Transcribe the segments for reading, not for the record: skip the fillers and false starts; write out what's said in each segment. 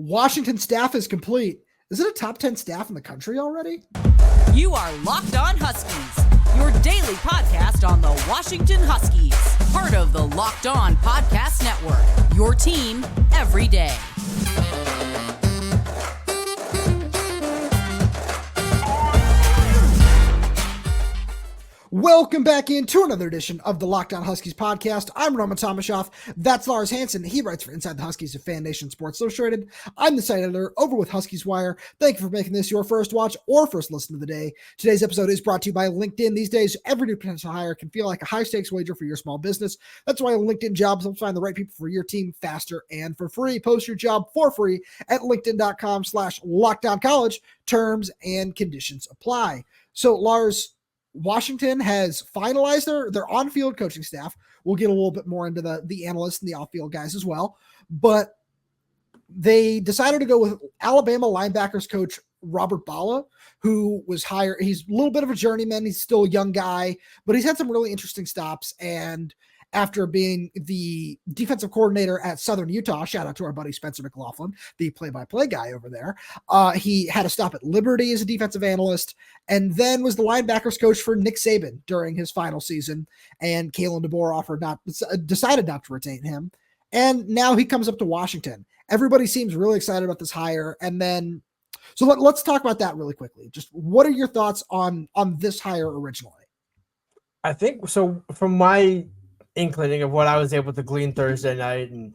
Washington staff is complete. Is it a top 10 staff in the country already? You are Locked On Huskies, your daily podcast on the Washington Huskies, part of the Locked On Podcast Network, your team every day. Welcome back into another edition of the Locked On Huskies podcast. I'm Roman Tomashoff. That's Lars Hanson. He writes for Inside the Huskies of Fan Nation Sports Illustrated. I'm the site editor over with Huskies Wire. Thank you for making this your first watch or first listen of the day. Today's episode is brought to you by LinkedIn. These days, every new potential hire can feel like a high-stakes wager for your small business. That's why LinkedIn Jobs helps find the right people for your team faster and for free. Post your job for free at linkedin.com/lockdowncollege. Terms and conditions apply. So, Lars, Washington has finalized their on-field coaching staff. We'll get a little bit more into the analysts and the off-field guys as well. But they decided to go with Alabama linebackers coach Robert Bala, who was hired. He's a little bit of a journeyman. He's still a young guy, but he's had some really interesting stops. And after being the defensive coordinator at Southern Utah, shout out to our buddy Spencer McLaughlin, the play-by-play guy over there. He had a stop at Liberty as a defensive analyst, and then was the linebackers coach for Nick Saban during his final season. And Kalen DeBoer decided not to retain him. And now he comes up to Washington. Everybody seems really excited about this hire. And then, so let's talk about that really quickly. Just what are your thoughts on this hire originally? I think so. From my inclining of what I was able to glean Thursday night, and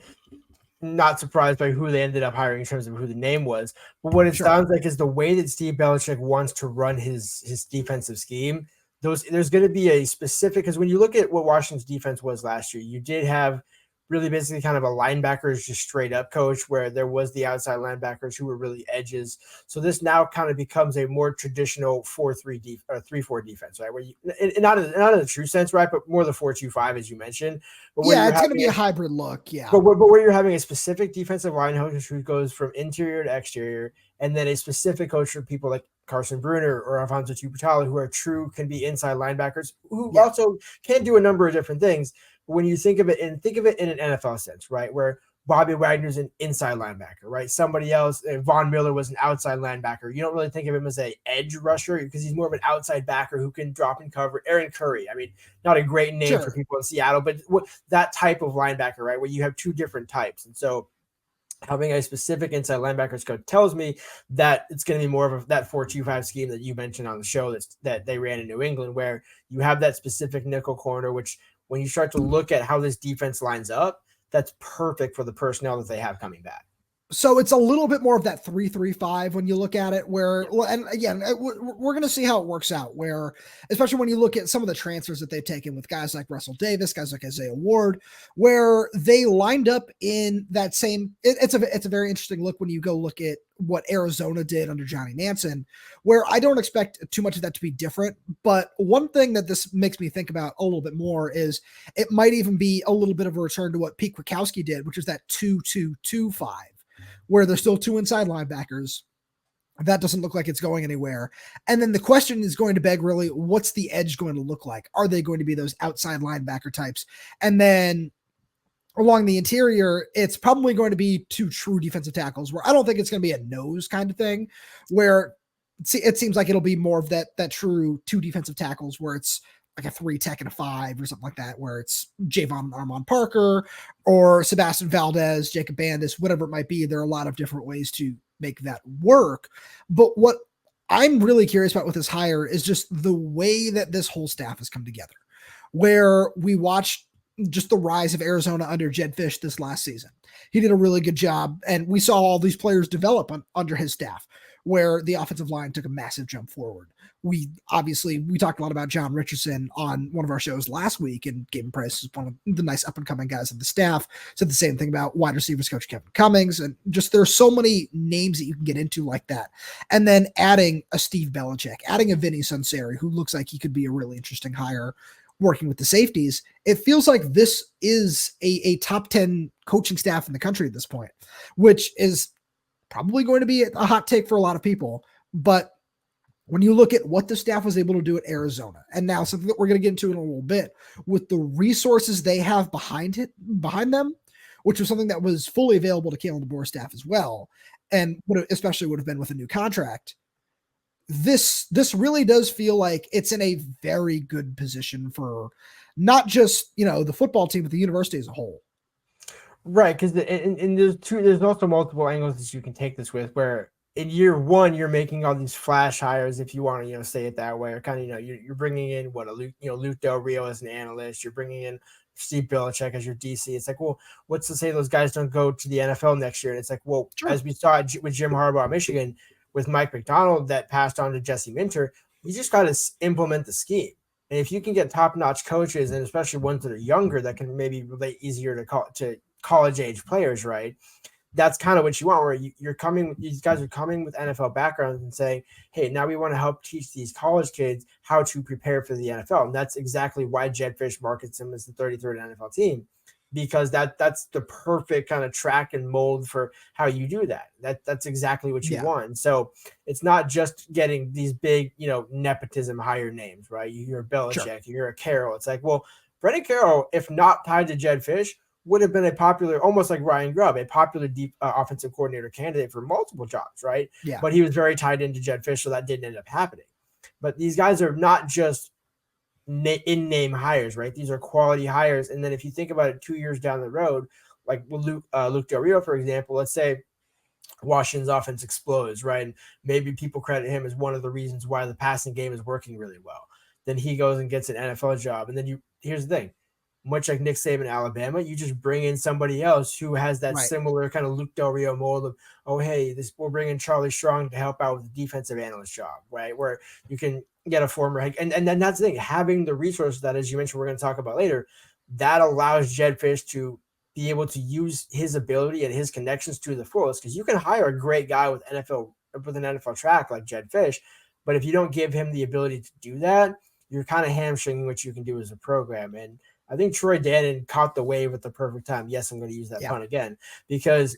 not surprised by who they ended up hiring in terms of who the name was, but what it sounds like is the way that Steve Belichick wants to run his defensive scheme. There's going to be a specific, because when you look at what Washington's defense was last year, you did have really basically kind of a linebackers just straight up coach, where there was the outside linebackers who were really edges. So this now kind of becomes a more traditional 4-3 or 3-4 defense, right? Where you not in a true sense, right? But more the 4-2-5, as you mentioned. But yeah, it's going to be a hybrid look. Yeah. But where you're having a specific defensive line coach who goes from interior to exterior, and then a specific coach for people like Carson Bruner or Alfonso Tuputala, who can be inside linebackers, who also can do a number of different things. When you think of it in an NFL sense, right, where Bobby Wagner's an inside linebacker, right? Somebody else, Von Miller was an outside linebacker. You don't really think of him as an edge rusher because he's more of an outside backer who can drop and cover. Aaron Curry, I mean, not a great name for people in Seattle, but that type of linebacker, right, where you have two different types. And so having a specific inside linebackers coach tells me that it's going to be more of that 4-2-5 scheme that you mentioned on the show that they ran in New England, where you have that specific nickel corner, which when you start to look at how this defense lines up, that's perfect for the personnel that they have coming back. So it's a little bit more of that 3-3-5 when you look at it, where, and again, we're going to see how it works out, where, especially when you look at some of the transfers that they've taken with guys like Russell Davis, guys like Isaiah Ward, where they lined up in that same, it's a very interesting look when you go look at what Arizona did under Johnny Hanson, where I don't expect too much of that to be different. But one thing that this makes me think about a little bit more is it might even be a little bit of a return to what Pete Kwiatkowski did, which is that 2-2-2-5. Where there's still two inside linebackers. That doesn't look like it's going anywhere. And then the question is going to beg, really, what's the edge going to look like? Are they going to be those outside linebacker types? And then along the interior, it's probably going to be two true defensive tackles, where I don't think it's going to be a nose kind of thing, where it seems like it'll be more of that true two defensive tackles, where it's like a 3 tech and a 5 or something like that, where it's Javon Armand Parker or Sebastian Valdez, Jacob Bandis, whatever it might be. There are a lot of different ways to make that work. But what I'm really curious about with this hire is just the way that this whole staff has come together, where we watched just the rise of Arizona under Jedd Fisch this last season. He did a really good job, and we saw all these players develop under his staff, where the offensive line took a massive jump forward. We talked a lot about John Richardson on one of our shows last week and gave him praise as one of the nice up-and-coming guys on the staff. Said the same thing about wide receivers coach Kevin Cummings, and just there's so many names that you can get into like that. And then adding a Steve Belichick, adding a Vinny Sunseri, who looks like he could be a really interesting hire working with the safeties. It feels like this is a top 10 coaching staff in the country at this point, which is probably going to be a hot take for a lot of people. But when you look at what the staff was able to do at Arizona, and now something that we're going to get into in a little bit, with the resources they have behind them, which was something that was fully available to Kalen DeBoer's staff as well, and especially would have been with a new contract. This really does feel like it's in a very good position for not just, the football team, but the university as a whole. Right, because there's also multiple angles that you can take this with, where in year one you're making all these flash hires, if you want to say it that way, or kind of you're bringing in Luke Del Rio as an analyst, you're bringing in Steve Belichick as your DC. It's like, well, what's to say those guys don't go to the NFL next year? And it's like, well, sure. As we saw with Jim Harbaugh at Michigan, with Mike McDonald that passed on to Jesse Minter, you just got to implement the scheme. And if you can get top-notch coaches, and especially ones that are younger that can maybe relate easier to college-age players, right? That's kind of what you want, where these guys are coming with NFL backgrounds and saying, hey, now we want to help teach these college kids how to prepare for the NFL. And that's exactly why Jedd Fisch markets him as the 33rd NFL team, because that's the perfect kind of track and mold for how you do that. That's exactly what you want. So it's not just getting these big, nepotism higher names, right? You're a Belichick, you're a Carroll. It's like, well, Brennan Carroll, if not tied to Jedd Fisch, would have been a popular, almost like Ryan Grubb, a popular deep offensive coordinator candidate for multiple jobs, right? Yeah. But he was very tied into Jedd Fisch, so that didn't end up happening. But these guys are not just in-name hires, right? These are quality hires. And then if you think about it 2 years down the road, like Luke Del Rio, for example, let's say Washington's offense explodes, right? And maybe people credit him as one of the reasons why the passing game is working really well. Then he goes and gets an NFL job. And then here's the thing. Much like Nick Saban, Alabama, you just bring in somebody else who has that similar kind of Luke Del Rio mold of, oh, hey, we'll bring in Charlie Strong to help out with the defensive analyst job, right? Where you can get a former head. And then that's the thing, having the resources that, as you mentioned, we're going to talk about later, that allows Jedd Fisch to be able to use his ability and his connections to the fullest, because you can hire a great guy with an NFL track like Jedd Fisch, but if you don't give him the ability to do that, you're kind of hamstringing what you can do as a program. And I think Troy Dannen caught the wave at the perfect time. Yes, I'm going to use that pun again, because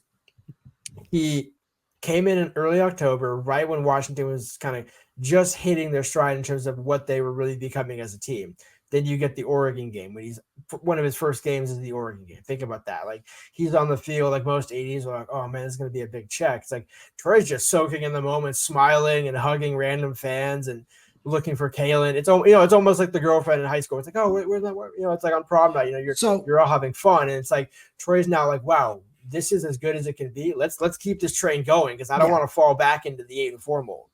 he came in early October, right when Washington was kind of just hitting their stride in terms of what they were really becoming as a team. Then you get the Oregon game, when one of his first games is the Oregon game. Think about that. Like, he's on the field, like most 80s are like, oh man, this is going to be a big check. It's like Troy's just soaking in the moment, smiling and hugging random fans and looking for Kaylin. It's almost like the girlfriend in high school. It's like, oh, where's that? It's like on prom night. You're all having fun, and it's like Troy's now like, wow, this is as good as it can be. Let's keep this train going, because I don't want to fall back into the 8-4 mold.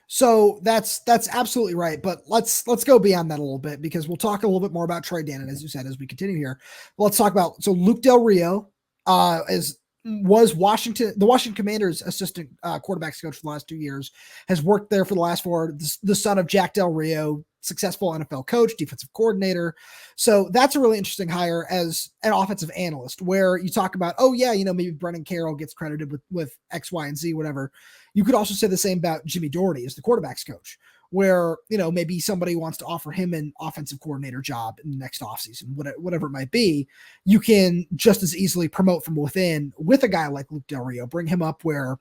So that's absolutely right. But let's go beyond that a little bit, because we'll talk a little bit more about Troy Dannen, as you said, as we continue here. Let's talk about Luke Del Rio was the Washington Commanders assistant quarterbacks coach for the last 2 years, has worked there for the last 4, the son of Jack Del Rio, successful NFL coach, defensive coordinator. So that's a really interesting hire as an offensive analyst, where you talk about, maybe Brennan Carroll gets credited with X, Y, and Z, whatever. You could also say the same about Jimmy Doherty as the quarterbacks coach, where, maybe somebody wants to offer him an offensive coordinator job in the next offseason, whatever it might be. You can just as easily promote from within with a guy like Luke Del Rio, bring him up where,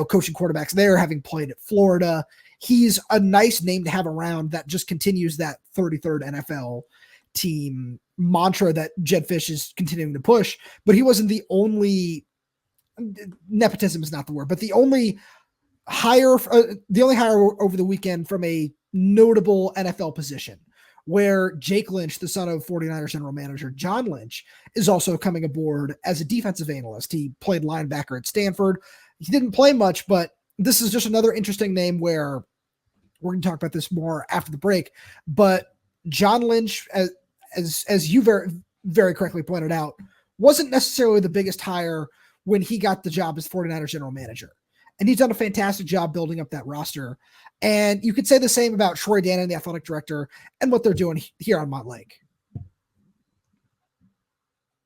coaching quarterbacks there, having played at Florida. He's a nice name to have around that just continues that 33rd NFL team mantra that Jedd Fisch is continuing to push. But he wasn't the only, nepotism is not the word, but the only hire over the weekend from a notable NFL position, where Jake Lynch, the son of 49ers general manager John Lynch, is also coming aboard as a defensive analyst. He played linebacker at Stanford. He didn't play much, but this is just another interesting name, where we're going to talk about this more after the break. But John Lynch, as you very, very correctly pointed out, wasn't necessarily the biggest hire when he got the job as 49ers general manager. And he's done a fantastic job building up that roster. And you could say the same about Troy Dannen, the athletic director, and what they're doing here on Montlake.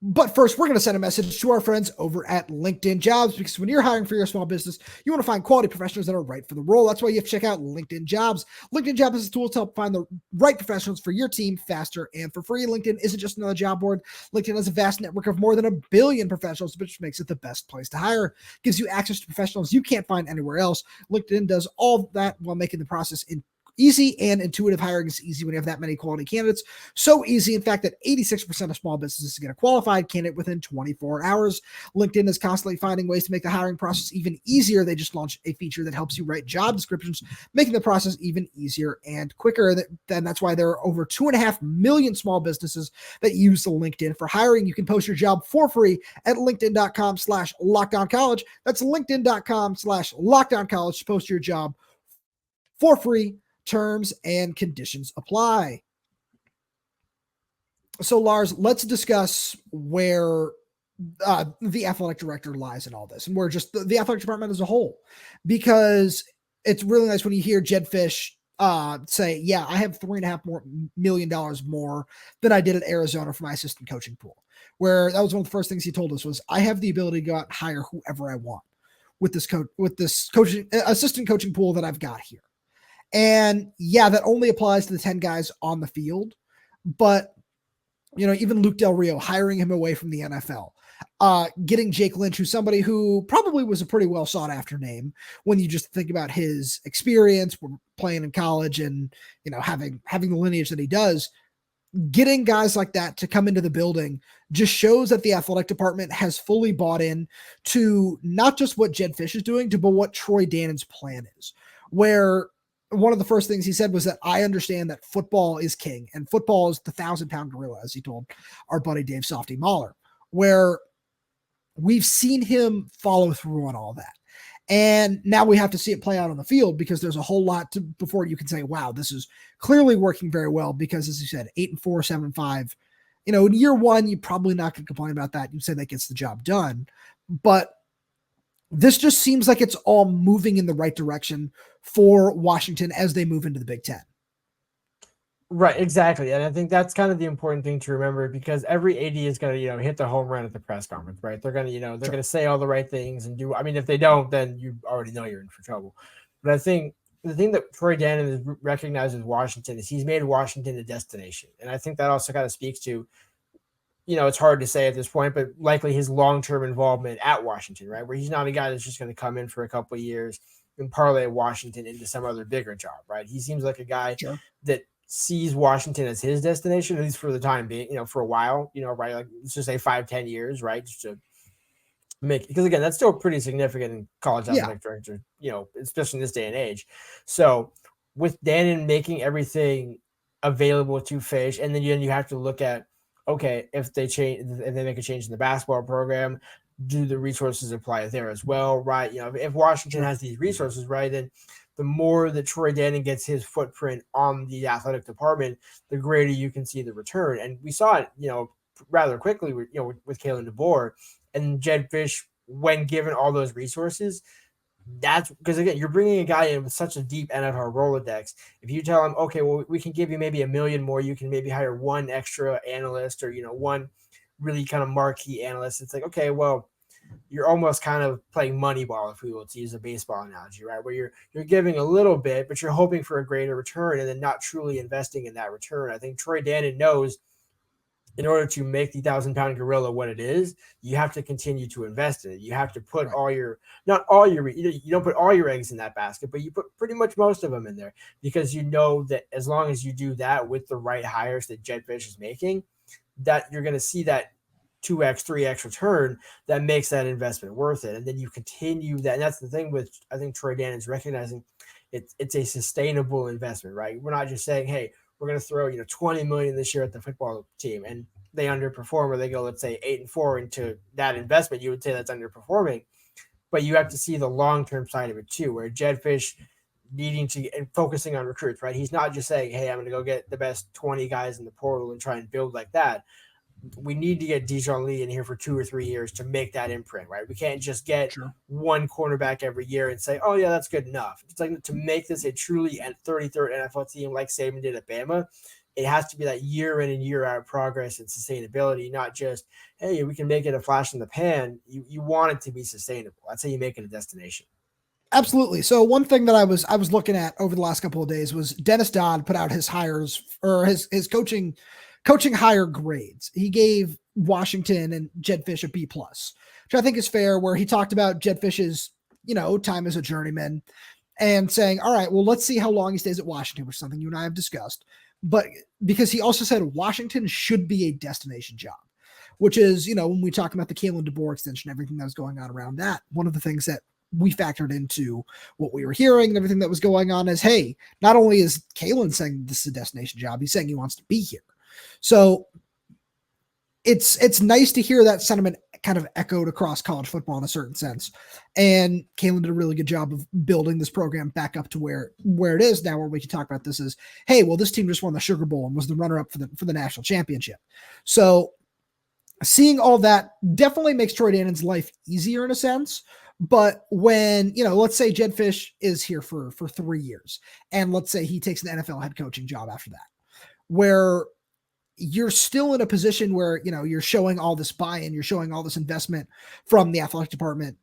But first, we're going to send a message to our friends over at LinkedIn Jobs, because when you're hiring for your small business, you want to find quality professionals that are right for the role. That's why you have to check out LinkedIn Jobs. LinkedIn Jobs is a tool to help find the right professionals for your team faster and for free. LinkedIn isn't just another job board. LinkedIn has a vast network of more than 1 billion professionals, which makes it the best place to hire. Gives you access to professionals you can't find anywhere else. LinkedIn does all that while making the process easy, and intuitive hiring is easy when you have that many quality candidates. So easy, in fact, that 86% of small businesses get a qualified candidate within 24 hours. LinkedIn is constantly finding ways to make the hiring process even easier. They just launched a feature that helps you write job descriptions, making the process even easier and quicker. Then that's why there are over 2.5 million small businesses that use the LinkedIn for hiring. You can post your job for free at linkedin.com/lockdowncollege. That's linkedin.com/lockdowncollege to post your job for free. Terms and conditions apply. So, Lars, let's discuss where the athletic director lies in all this, and where just the athletic department as a whole, because it's really nice when you hear Jedd Fisch say, yeah, I have $3.5 million more than I did at Arizona for my assistant coaching pool, where that was one of the first things he told us was, I have the ability to go out and hire whoever I want with this assistant coaching pool that I've got here. And yeah, that only applies to the 10 guys on the field. But, even Luke Del Rio, hiring him away from the NFL, getting Jake Lynch, who's somebody who probably was a pretty well sought after name when you just think about his experience playing in college and, having the lineage that he does. Getting guys like that to come into the building just shows that the athletic department has fully bought in to not just what Jedd Fisch is doing, but what Troy Dannen's plan is, where one of the first things he said was that I understand that football is king and football is the 1,000-pound gorilla, as he told our buddy Dave Softy Mahler, where we've seen him follow through on all that. And now we have to see it play out on the field, because there's a whole lot before you can say, wow, this is clearly working very well, because as you said, 8-4, 7-5, in year one, you're probably not going to complain about that. You say that gets the job done, but this just seems like it's all moving in the right direction for Washington as they move into the Big Ten. Right, exactly. And I think that's kind of the important thing to remember, because every AD is going to, hit the home run at the press conference, right? They're going to, they're going to say all the right things and do, if they don't, then you already know you're in for trouble. But I think the thing that Troy Dannen has recognized with Washington is he's made Washington a destination. And I think that also kind of speaks to, it's hard to say at this point, but likely his long-term involvement at Washington, right? Where he's not a guy that's just going to come in for a couple of years and parlay Washington into some other bigger job, right? He seems like a guy that sees Washington as his destination, at least for the time being, for a while, right? Like, let's just say 5-10 years, right? Just to make, because again, that's still pretty significant in college athletic director, especially in this day and age. So with Dannen making everything available to Fisch, and then you have to look at, okay, if they make a change in the basketball program, do the resources apply there as well, right? If Washington has these resources, right, then the more that Troy Dannen gets his footprint on the athletic department, the greater you can see the return. And we saw it, rather quickly with Kalen DeBoer and Jedd Fisch, when given all those resources. That's because, again, you're bringing a guy in with such a deep NFL Rolodex. If you tell him, okay, well, we can give you maybe $1 million more, you can maybe hire one extra analyst or, one really kind of marquee analyst. It's like, okay, well, you're almost kind of playing Moneyball, if we will, to use a baseball analogy, right? Where you're giving a little bit, but you're hoping for a greater return and then not truly investing in that return. I think Troy Dannen knows, in order to make the 1,000-pound gorilla what it is, you have to continue to invest in it. You have to put you don't put all your eggs in that basket, but you put pretty much most of them in there, because you know that as long as you do that with the right hires that Jedd Fisch is making, that you're going to see that 2x, 3x return that makes that investment worth it. And then you continue that. And that's the thing with, I think Troy Dannen is recognizing it's a sustainable investment, right? We're not just saying, hey, we're going to throw, $20 million this year at the football team, and they underperform, or they go, let's say 8-4 into that investment. You would say that's underperforming, but you have to see the long-term side of it too, where Jedd Fisch needing to and focusing on recruits, right? He's not just saying, hey, I'm going to go get the best 20 guys in the portal and try and build like that. We need to get Dijon Lee in here for 2 or 3 years to make that imprint, right? We can't just get one cornerback every year and say, oh yeah, that's good enough. It's like, to make this a truly 33rd NFL team like Saban did at Bama, it has to be that year in and year out progress and sustainability, not just, hey, we can make it a flash in the pan. You want it to be sustainable. That's how you make it a destination. Absolutely. So one thing that I was looking at over the last couple of days was Dennis Dodd put out his hires, or his coaching hire grades. He gave Washington and Jedd Fisch a B+, which I think is fair, where he talked about Jedd Fisch's, time as a journeyman, and saying, all right, well, let's see how long he stays at Washington, which is something you and I have discussed. But because he also said Washington should be a destination job, which is, when we talk about the Kalen DeBoer extension, everything that was going on around that, one of the things that we factored into what we were hearing and everything that was going on is, hey, not only is Kalen saying this is a destination job, he's saying he wants to be here. So it's nice to hear that sentiment kind of echoed across college football in a certain sense. And Kalen did a really good job of building this program back up to where it is now, where we can talk about this as, hey, well, this team just won the Sugar Bowl and was the runner-up for the national championship. So seeing all that definitely makes Troy Dannen's life easier in a sense. But when, let's say Jedd Fisch is here for 3 years, and let's say he takes an NFL head coaching job after that, where you're still in a position where, you're showing all this buy-in, you're showing all this investment from the athletic department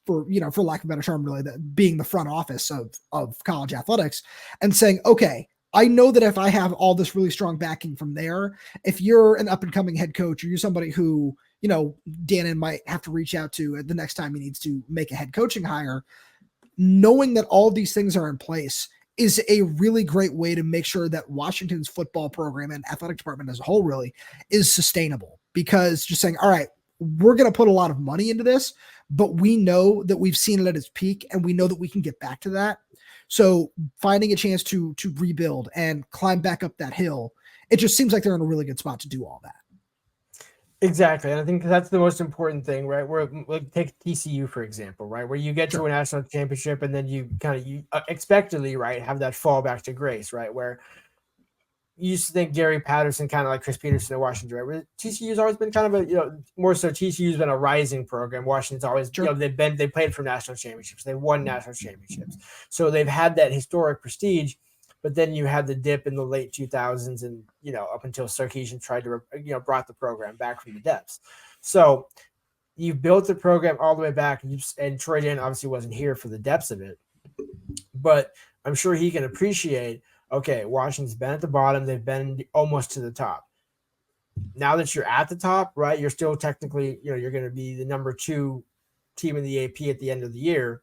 for lack of a better term, really, that being the front office of college athletics, and saying, okay, I know that if I have all this really strong backing from there, if you're an up and coming head coach, or you're somebody who, Dannen might have to reach out to the next time he needs to make a head coaching hire, knowing that all these things are in place is a really great way to make sure that Washington's football program and athletic department as a whole really is sustainable. Because just saying, all right, we're going to put a lot of money into this, but we know that we've seen it at its peak and we know that we can get back to that. So finding a chance to rebuild and climb back up that hill, it just seems like they're in a really good spot to do all that. Exactly. And I think that's the most important thing, right? Where take TCU, for example, right? Where you get to a national championship and then you expectedly, right, have that fall back to grace, right? Where you used to think Gary Patterson, kind of like Chris Peterson at Washington, right? Where TCU's always been kind of more so TCU's been a rising program. Washington's always, they played for national championships. They won national championships. So they've had that historic prestige. But then you had the dip in the late 2000s and, up until Sarkisian tried to, brought the program back from the depths. So you built the program all the way back, and Troy Dannen obviously wasn't here for the depths of it. But I'm sure he can appreciate, okay, Washington's been at the bottom. They've been almost to the top. Now that you're at the top, right, you're still technically, you're going to be the number 2 team in the AP at the end of the year.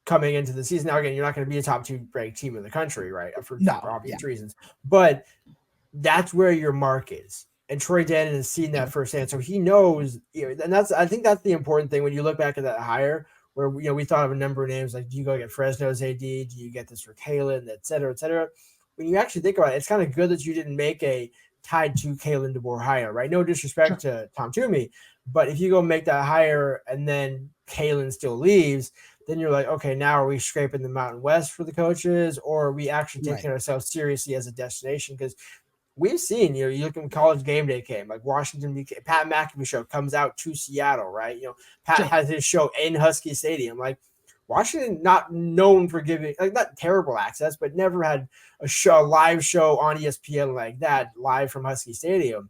Coming into the season. Now, again, you're not going to be a top 2 ranked team in the country, right? For obvious reasons. But that's where your mark is. And Troy Dannen has seen that firsthand. So he knows, and I think that's the important thing when you look back at that hire, where, we thought of a number of names, like, do you go get Fresno's AD? Do you get this for Kalen, et cetera, et cetera? When you actually think about it, it's kind of good that you didn't make a tied to Kalen DeBoer hire, right? No disrespect to Tom Toomey, but if you go make that hire and then Kalen still leaves, then you're like, okay, now are we scraping the Mountain West for the coaches, or are we actually taking ourselves seriously as a destination? Because we've seen, you look at College Game Day came, like Washington, Pat McAfee show comes out to Seattle, right? Pat has his show in Husky Stadium. Like, Washington, not known for giving, like, not terrible access, but never had a live show on ESPN like that, live from Husky Stadium.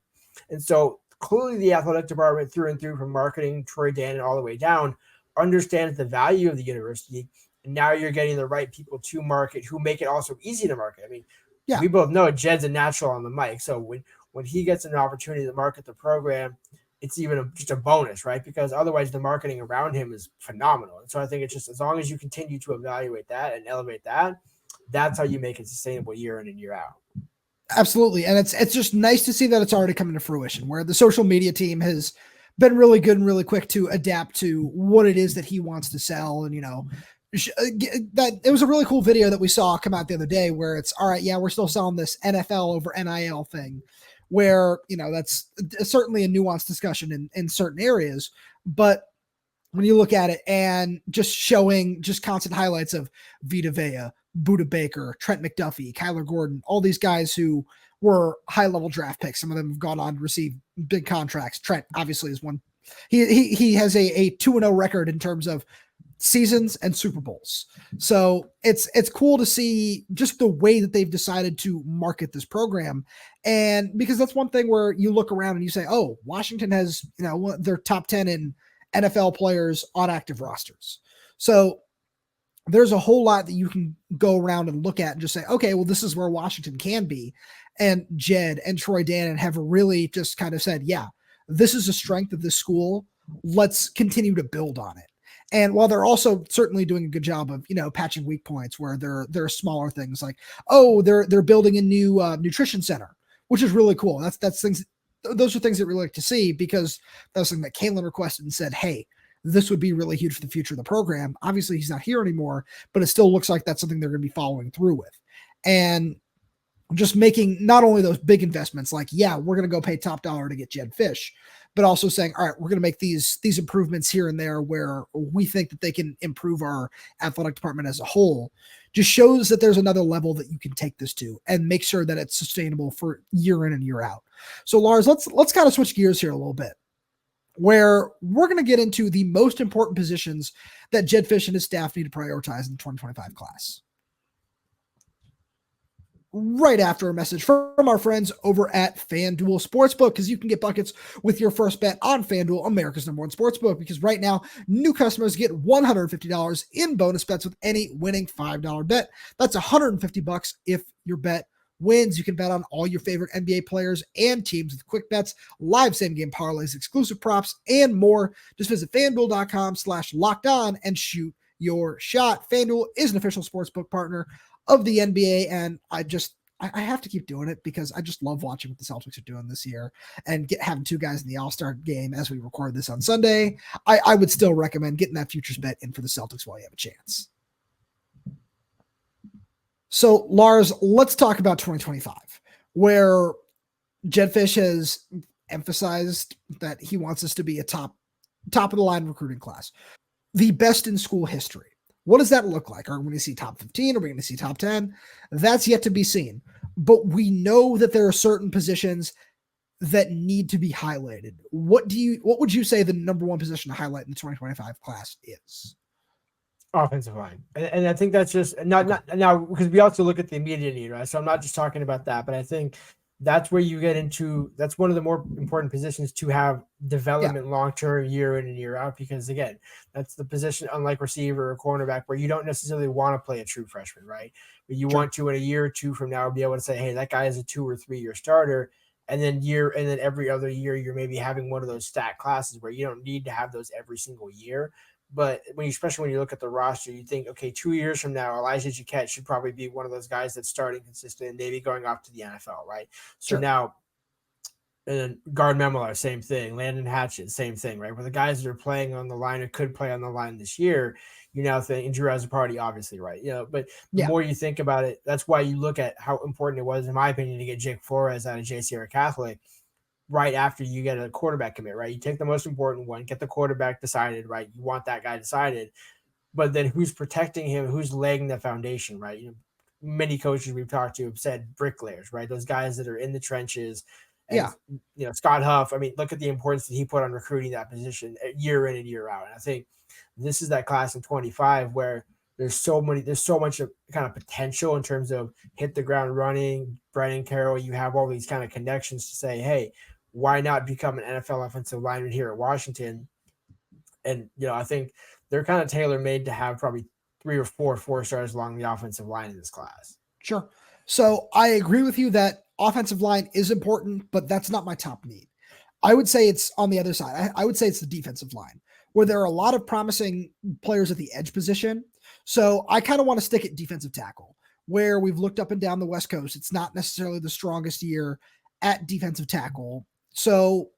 And so clearly the athletic department through and through, from marketing, Troy Dannen all the way down, understands the value of the university, and now you're getting the right people to market who make it also easy to market. I mean, we both know Jedd's a natural on the mic, so when he gets an opportunity to market the program, it's even just a bonus, right? Because otherwise the marketing around him is phenomenal. And so I think it's just, as long as you continue to evaluate that and elevate that, that's how you make it sustainable year in and year out. Absolutely. And it's just nice to see that it's already coming to fruition, where the social media team has been really good and really quick to adapt to what it is that he wants to sell. And, that it was a really cool video that we saw come out the other day where it's, all right, yeah, we're still selling this NFL over NIL thing, where, that's certainly a nuanced discussion in certain areas. But when you look at it and just showing just constant highlights of Vita Vea, Budda Baker, Trent McDuffie, Kyler Gordon, all these guys who were high-level draft picks. Some of them have gone on to receive big contracts. Trent obviously is one. He has a 2-0 record in terms of seasons and Super Bowls. So it's cool to see just the way that they've decided to market this program. And because that's one thing where you look around and you say, oh, Washington has, their top 10 in NFL players on active rosters. So there's a whole lot that you can go around and look at and just say, okay, well, this is where Washington can be. And Jedd and Troy Dannen have really just kind of said, yeah, this is a strength of this school. Let's continue to build on it. And while they're also certainly doing a good job of, patching weak points where there are smaller things like, they're building a new nutrition center, which is really cool. That's things. Those are things that we like to see, because that was something that Kalen requested and said, hey, this would be really huge for the future of the program. Obviously, he's not here anymore, but it still looks like that's something they're going to be following through with. And just making not only those big investments, like, we're going to go pay top dollar to get Jedd Fisch, but also saying, all right, we're going to make these improvements here and there where we think that they can improve our athletic department as a whole, just shows that there's another level that you can take this to and make sure that it's sustainable for year in and year out. So Lars, let's kind of switch gears here a little bit, where we're going to get into the most important positions that Jedd Fisch and his staff need to prioritize in the 2025 class. Right after a message from our friends over at FanDuel Sportsbook, because you can get buckets with your first bet on FanDuel, America's #1 sportsbook, because right now, new customers get $150 in bonus bets with any winning $5 bet. That's $150 if your bet wins. You can bet on all your favorite NBA players and teams with quick bets, live same-game parlays, exclusive props, and more. Just visit FanDuel.com/lockedon and shoot your shot. FanDuel is an official sportsbook partner of the NBA, and I have to keep doing it because I just love watching what the Celtics are doing this year, and having two guys in the All-Star game as we record this on Sunday. I would still recommend getting that futures bet in for the Celtics while you have a chance. So Lars, let's talk about 2025, where Jedd Fisch has emphasized that he wants us to be a top of the line recruiting class, the best in school history. What does that look like? Are we going to see top 15? Are we going to see top 10? That's yet to be seen. But we know that there are certain positions that need to be highlighted. What would you say the number one position to highlight in the 2025 class is? Offensive line. And I think that's just not now, because we also look at the immediate need, right? So I'm not just talking about that, but I think that's where you get into, that's one of the more important positions to have development long-term, year in and year out, because again, that's the position, unlike receiver or cornerback, where you don't necessarily want to play a true freshman, right? But you want to, in a year or two from now, be able to say, hey, that guy is a 2 or 3 year starter. And then every other year, you're maybe having one of those stat classes where you don't need to have those every single year. But especially when you look at the roster, you think, okay, 2 years from now, Elijah Jaquette should probably be one of those guys that's starting consistent and maybe going off to the NFL, right? So now, and then Guard Memolar, same thing. Landon Hatchett, same thing, right? Where the guys that are playing on the line or could play on the line this year, you now think, and Drew has a party, obviously, right? But the more you think about it, that's why you look at how important it was, in my opinion, to get Jake Flores out of J. Sierra Catholic right after you get a quarterback commit, right? You take the most important one, get the quarterback decided, right? You want that guy decided, but then who's protecting him? Who's laying the foundation, right? Many coaches we've talked to have said bricklayers, right? Those guys that are in the trenches. And, Scott Huff, I mean, look at the importance that he put on recruiting that position year in and year out. And I think this is that class in 25 where there's so much of kind of potential in terms of hit the ground running. Brennan Carroll, you have all these kind of connections to say, hey, why not become an NFL offensive lineman here at Washington? And, I think they're kind of tailor-made to have probably 3 or 4 stars along the offensive line in this class. Sure. So I agree with you that offensive line is important, but that's not my top need. I would say it's on the other side. I would say it's the defensive line, where there are a lot of promising players at the edge position. So I kind of want to stick at defensive tackle, where we've looked up and down the West Coast. It's not necessarily the strongest year at defensive tackle. So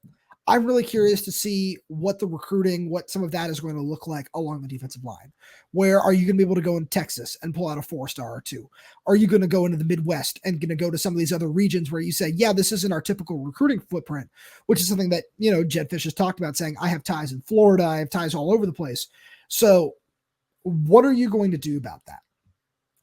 I'm really curious to see what some of that is going to look like along the defensive line. Where are you going to be able to go in Texas and pull out a 4-star or 2? Are you going to go into the Midwest and going to go to some of these other regions where you say, this isn't our typical recruiting footprint, which is something that, Jedd Fisch has talked about, saying, I have ties in Florida, I have ties all over the place. So what are you going to do about that?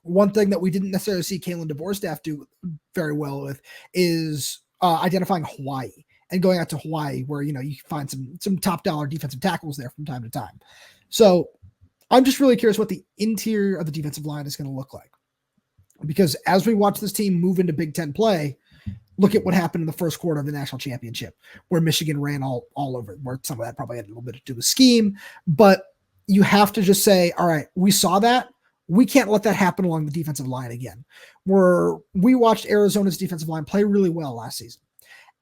One thing that we didn't necessarily see Kalen DeVore's staff do very well with is identifying Hawaii and going out to Hawaii, where, you find some top dollar defensive tackles there from time to time. So I'm just really curious what the interior of the defensive line is going to look like, because as we watch this team move into Big Ten play, look at what happened in the first quarter of the national championship, where Michigan ran all over it, where some of that probably had a little bit to do with scheme, but you have to just say, all right, we saw that. We can't let that happen along the defensive line again. We watched Arizona's defensive line play really well last season.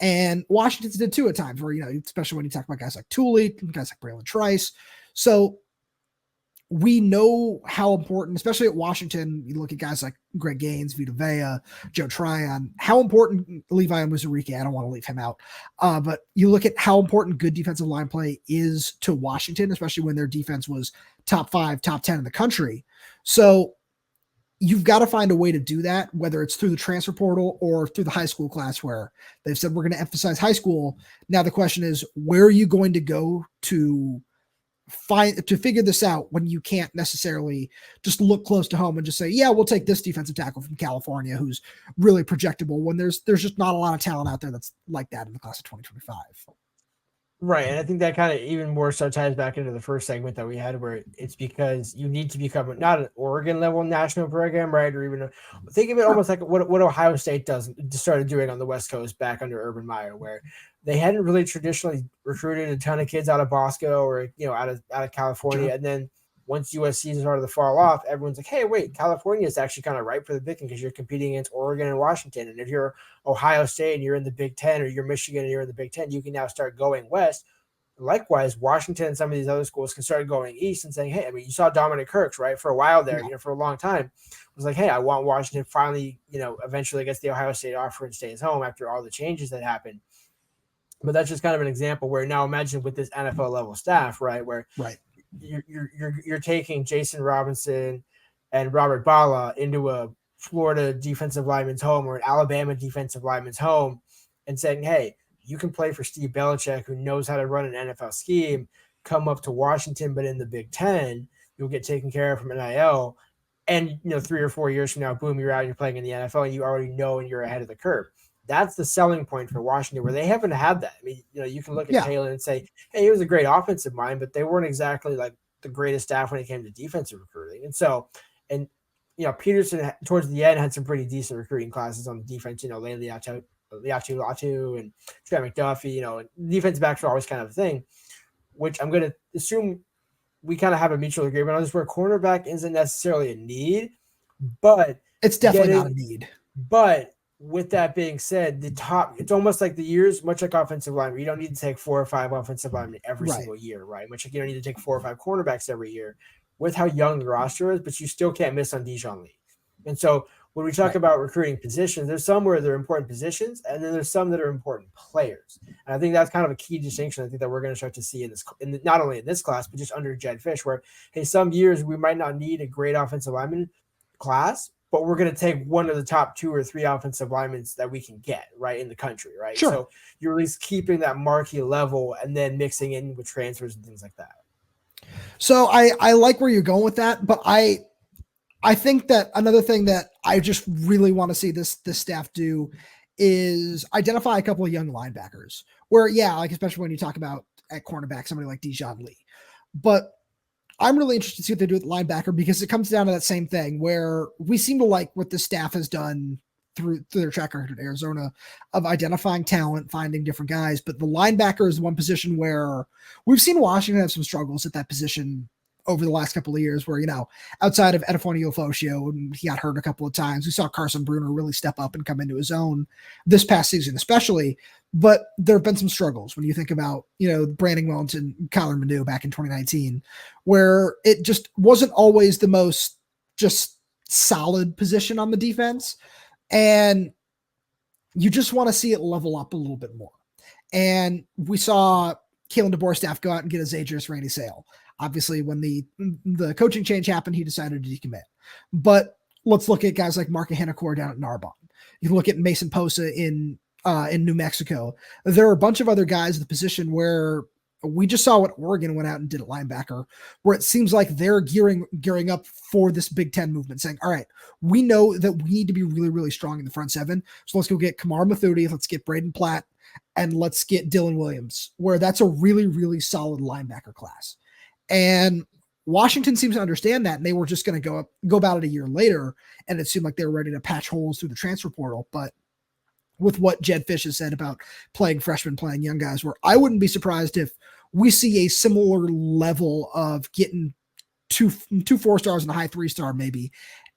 And Washington's did too at times, where, especially when you talk about guys like Tooley, guys like Braylon Trice. So we know how important, especially at Washington, you look at guys like Greg Gaines, Vita Vea, Joe Tryon, how important Levi Onwuzurike, I don't want to leave him out, but you look at how important good defensive line play is to Washington, especially when their defense was top 5, top 10 in the country. So you've got to find a way to do that, whether it's through the transfer portal or through the high school class where they've said we're going to emphasize high school. Now the question is, where are you going to go to figure this out when you can't necessarily just look close to home and just say, yeah, we'll take this defensive tackle from California who's really projectable, when there's just not a lot of talent out there that's like that in the class of 2025. Right. And I think that kind of even more so ties back into the first segment that we had, where it's because you need to become not an Oregon level national program, right? Or even think of it almost like what Ohio State started doing on the West Coast back under Urban Meyer, where they hadn't really traditionally recruited a ton of kids out of Bosco or, out of California. Sure. And then once USC started to fall off, everyone's like, hey, wait, California is actually kind of ripe for the picking because you're competing against Oregon and Washington. And if you're Ohio State and you're in the Big Ten, or you're Michigan and you're in the Big Ten, you can now start going west. Likewise, Washington and some of these other schools can start going east and saying, hey, I mean, you saw Dominic Kirks, right? For a while there, for a long time, was like, hey, I want Washington finally, eventually gets the Ohio State offer and stays home after all the changes that happened. But that's just kind of an example where now imagine with this NFL level staff, right? Where you're taking Jason Robinson and Robert Bala into a Florida defensive lineman's home or an Alabama defensive lineman's home and saying, hey, you can play for Steve Belichick, who knows how to run an NFL scheme, come up to Washington, but in the Big Ten, you'll get taken care of from NIL. And, 3 or 4 years from now, boom, you're out and you're playing in the NFL and you already know and you're ahead of the curve. That's the selling point for Washington, where they haven't had that. I mean, you can look at Taylor and say, hey, he was a great offensive mind, but they weren't exactly like the greatest staff when it came to defensive recruiting. And so, Peterson towards the end had some pretty decent recruiting classes on the defense, Liatu and Trey McDuffie, defense backs are always kind of a thing, which I'm going to assume we kind of have a mutual agreement on this, where cornerback isn't necessarily a need, but it's definitely not a need. But with that being said, it's almost like the years, much like offensive linemen. You don't need to take 4 or 5 offensive linemen every single year, right? Much like you don't need to take 4 or 5 cornerbacks every year with how young the roster is, but you still can't miss on Dijon Lee. And so when we talk about recruiting positions, there's some where they're important positions, and then there's some that are important players. And I think that's kind of a key distinction I think that we're going to start to see not only in this class, but just under Jedd Fisch, where, hey, some years we might not need a great offensive lineman class, but we're going to take one of the top 2 or 3 offensive linemen that we can get right in the country, right? Sure. So you're at least keeping that marquee level and then mixing in with transfers and things like that. So I like where you're going with that, but I think that another thing that I just really want to see this staff do is identify a couple of young linebackers where, especially when you talk about at cornerback, somebody like Dijon Lee. But I'm really interested to see what they do with linebacker, because it comes down to that same thing where we seem to like what the staff has done through their track record at Arizona of identifying talent, finding different guys. But the linebacker is one position where we've seen Washington have some struggles at that position over the last couple of years, where, outside of Edifone Ufoshio, he got hurt a couple of times. We saw Carson Bruner really step up and come into his own this past season, especially. But there have been some struggles when you think about, Brandon Wellington, Kyler Manu back in 2019, where it just wasn't always the most just solid position on the defense. And you just want to see it level up a little bit more. And we saw Kalen DeBoerstaff go out and get a Zadrius Randy Sale. Obviously, when the coaching change happened, he decided to decommit. But let's look at guys like Mark Hennecourt down at Narbonne. You can look at Mason Posa in New Mexico. There are a bunch of other guys in the position where we just saw what Oregon went out and did at linebacker, where it seems like they're gearing up for this Big Ten movement, saying, all right, we know that we need to be really, really strong in the front 7. So let's go get Kamar Mathudi, let's get Braden Platt, and let's get Dylan Williams, where that's a really, really solid linebacker class. And Washington seems to understand that, and they were just going to go about it a year later, and it seemed like they were ready to patch holes through the transfer portal. But with what Jedd Fisch has said about playing freshmen, playing young guys, where I wouldn't be surprised if we see a similar level of getting two 4-stars and a high 3-star maybe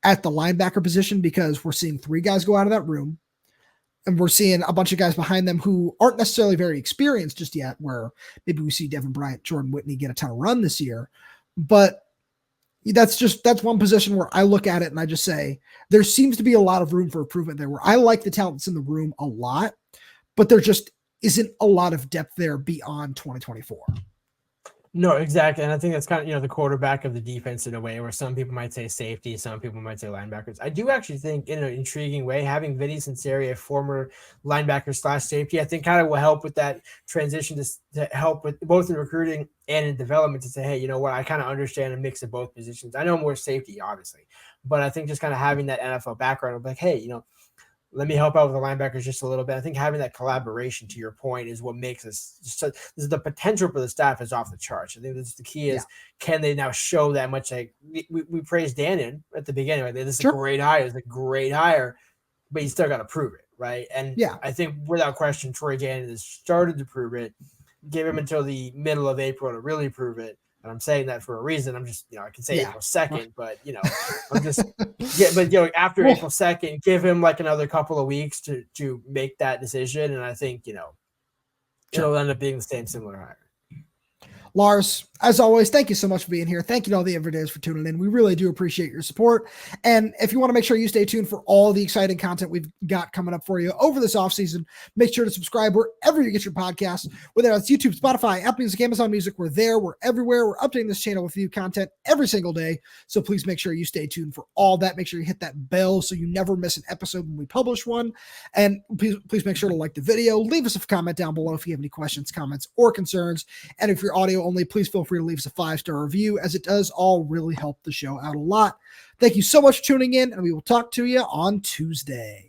at the linebacker position, because we're seeing 3 guys go out of that room, and we're seeing a bunch of guys behind them who aren't necessarily very experienced just yet, where maybe we see Devin Bryant, Jordan Whitney get a ton of run this year. But that's one position where I look at it and I just say there seems to be a lot of room for improvement there, where I like the talents in the room a lot, but there just isn't a lot of depth there beyond 2024. No, exactly. And I think that's kind of, the quarterback of the defense in a way, where some people might say safety, some people might say linebackers. I do actually think, in an intriguing way, having Vinny Sunseri, a former linebacker / safety, I think kind of will help with that transition to help with both in recruiting and in development, to say, hey, you know what, I kind of understand a mix of both positions. I know more safety, obviously, but I think just kind of having that NFL background of like, hey, let me help out with the linebackers just a little bit. I think having that collaboration, to your point, is what makes us the potential for the staff is off the charts. I think that's the key is, can they now show that much? Like we praised Dannen at the beginning, right? This is a great hire. It's a great hire, but you still got to prove it, right? And I think without question, Troy Dannen has started to prove it. Give him until the middle of April to really prove it. And I'm saying that for a reason. I'm just, I can say April 2nd, but I'm just, after April 2nd, give him like another couple of weeks to make that decision. And I think, it'll end up being the same similar hire. Lars, as always, thank you so much for being here. Thank you to all the everydayers for tuning in. We really do appreciate your support. And if you want to make sure you stay tuned for all the exciting content we've got coming up for you over this offseason, make sure to subscribe wherever you get your podcasts, whether it's YouTube, Spotify, Apple Music, Amazon Music. We're there. We're everywhere. We're updating this channel with new content every single day. So please make sure you stay tuned for all that. Make sure you hit that bell so you never miss an episode when we publish one. And please make sure to like the video. Leave us a comment down below if you have any questions, comments, or concerns. And if you're audio only, please feel free to leave us a 5-star review, as it does all really help the show out a lot. Thank you so much for tuning in, and we will talk to you on Tuesday.